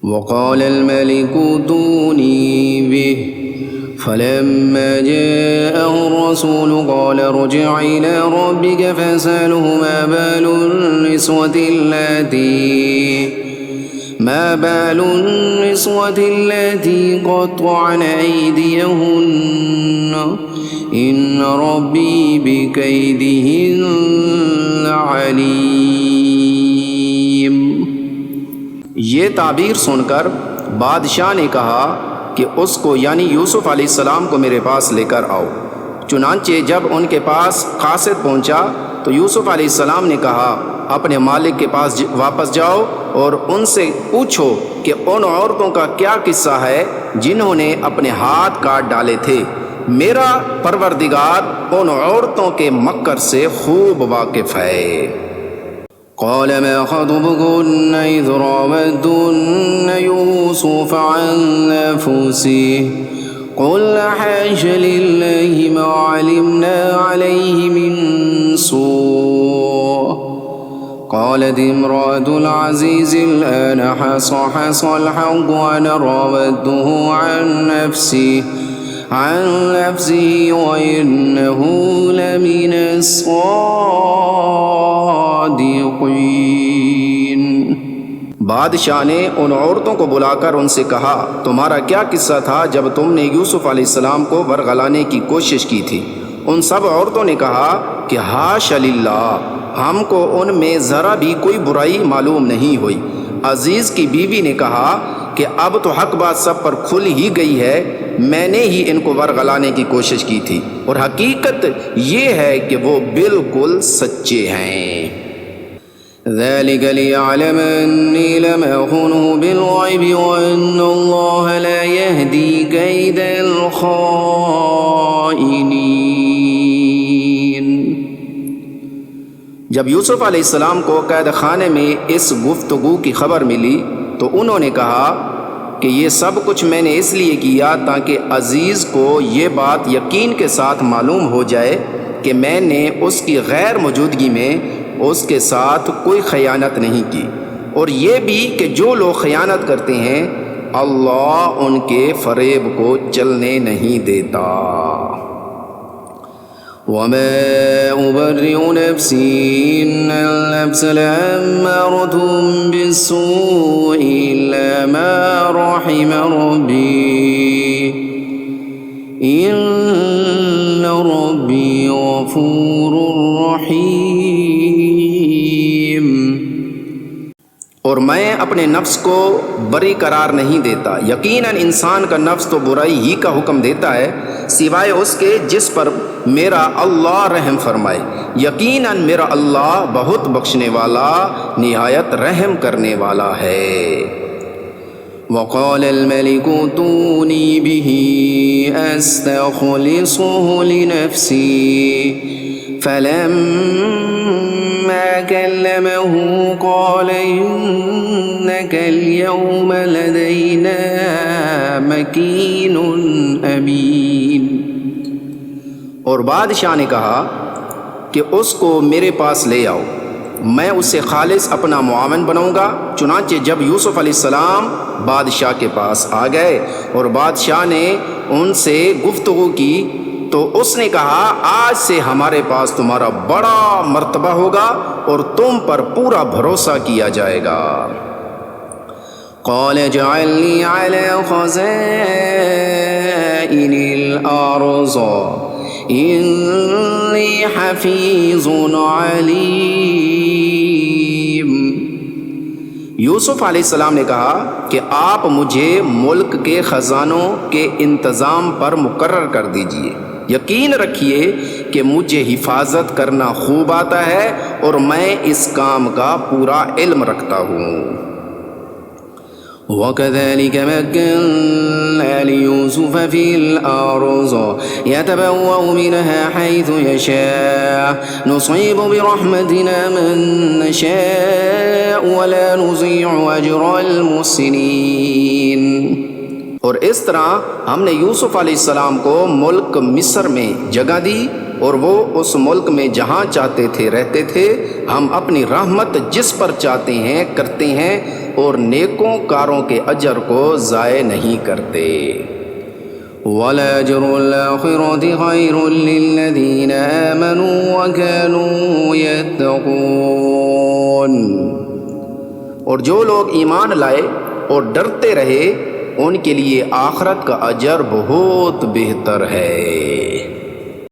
वक़ालल मलिकु तूनी बिह फलम्मा जाअहु अर्रसूलु क़ाल इरजिअ इला रब्बिक फसअलहु मा बालु निस्वति अल्लाती क़त्तअन अयदियहुन्न इन्न रब्बी बिकैदिहिन्न अलीम। ये ताबीर सुनकर बादशाह ने कहा कि उसको यानी यूसुफ़ अलैहिस्सलाम को मेरे पास लेकर आओ। चुनांचे जब उनके पास कासिद पहुंचा तो यूसुफ़ अलैहिस्सलाम ने कहा, अपने मालिक के पास वापस जाओ और उनसे पूछो कि उन औरतों का क्या किस्सा है जिन्होंने अपने हाथ काट डाले थे। मेरा परवरदिगार उन औरतों के मक्कर से खूब वाकिफ़ है। क़ाल मा ख़त्बुकुन्ना इज़ रावद्तुन्ना यूसुफ़ अन नफ़्सिही क़ुल्ना हाशा लिल्लाहि मा अलिम्ना अलैहि मिन सूअ क़ालत इम्रअतुल अज़ीज़ि अल-आन हस्सल हक़्क़ु अना रावद्तुहु अन नफ़्सिही व इन्नहु लमिनस सादिक़ीन। बादशाह ने उन औरतों को बुलाकर उनसे कहा, तुम्हारा क्या किस्सा था जब तुमने यूसुफ़ अलैहिस्सलाम को वरगलाने की कोशिश की थी। उन सब औरतों ने कहा कि हाशा लिल्लाह, हमको उनमें ज़रा भी कोई बुराई मालूम नहीं हुई। अज़ीज़ की बीवी ने कहा कि अब तो हक बात सब पर खुल ही गई है, मैंने ही इनको वरगलाने की कोशिश की थी और हकीकत ये है कि वो बिल्कुल सच्चे हैं। ज़ालिक लियअलम अन्नी लम अख़ुनहु बिल-ग़ैबि व अन्नल्लाह ला यहदी कैदल ख़ाइनीन। जब यूसुफ़ अलैहिस्सलाम को कैद खाने में इस गुफ्तगू की खबर मिली तो उन्होंने कहा कि ये सब कुछ मैंने इसलिए किया ताकि अज़ीज़ को ये बात यकीन के साथ मालूम हो जाए कि मैंने उसकी गैर मौजूदगी में उसके साथ कोई खयानत नहीं की, और ये भी कि जो लोग खयानत करते हैं अल्लाह उनके फ़रेब को चलने नहीं देता। वमा उबर्रिउ नफ्सी इन्नल नफ्स लअम्मारतुम बिस्सूइ इल्ला मा रहिम रब्बी इन्न रब्बी गफूरुर रहीम। और मैं अपने नफ्स को बरी करार नहीं देता, यकीनन इंसान का नफ्स तो बुराई ही का हुक्म देता है सिवाय उसके जिस पर मेरा अल्लाह रहम फरमाए। यकीनन मेरा अल्लाह बहुत बख्शने वाला निहायत रहम करने वाला है। वक़ालल मलिकु तूनी बिही अस्तख़लिसुहु लिनफ़्सी फलम्मा कल्लमहु क़ाल इन्नका अल-यौम लदैना मकीनुन अमीन। और बादशाह ने कहा कि उसको मेरे पास ले आओ, मैं उससे खालिस अपना मुआवन बनाऊंगा। चुनांचे जब यूसुफ़ अलैहिस्सलाम बादशाह के पास आ गए और बादशाह ने उनसे गुफ्तगू की तो उसने कहा, आज से हमारे पास तुम्हारा बड़ा मर्तबा होगा और तुम पर पूरा भरोसा किया जाएगा। क़ाल इजअलनी अला ख़ज़ाइनिल अर्ज़ इन्नी हफ़ीज़ुन अलीम। यूसुफ़ अलैहिस्सलाम ने कहा कि आप मुझे मुल्क के ख़ज़ानों के इंतज़ाम पर मुकर्रर कर दीजिए। यकीन रखिए कि मुझे हिफाजत करना खूब आता है और मैं इस काम का पूरा इल्म रखता हूँ। वकज़ालिक मक्कन्ना लियूसुफ़ फ़िल अर्ज़ यतबव्वअु मिनहा हैथु यशाअ नुसीबु बिरहमतिना मन नशाअ वला नुज़ीअु अज्रल मुहसिनीन। और इस तरह हमने यूसुफ अलैहिस्सलाम को मुल्क मिस्र में जगह दी और वो उस मुल्क में जहाँ चाहते थे रहते थे। हम अपनी रहमत जिस पर चाहते हैं करते हैं और नेकों कारों के अजर को ज़ाय नहीं करते। वलअज्रुल आखिरति खैरुल लिल्लज़ीना आमनू व कानू यत्तक़ून। और जो लोग ईमान लाए और डरते रहे उनके लिए आखरत का अजर बहुत बेहतर है।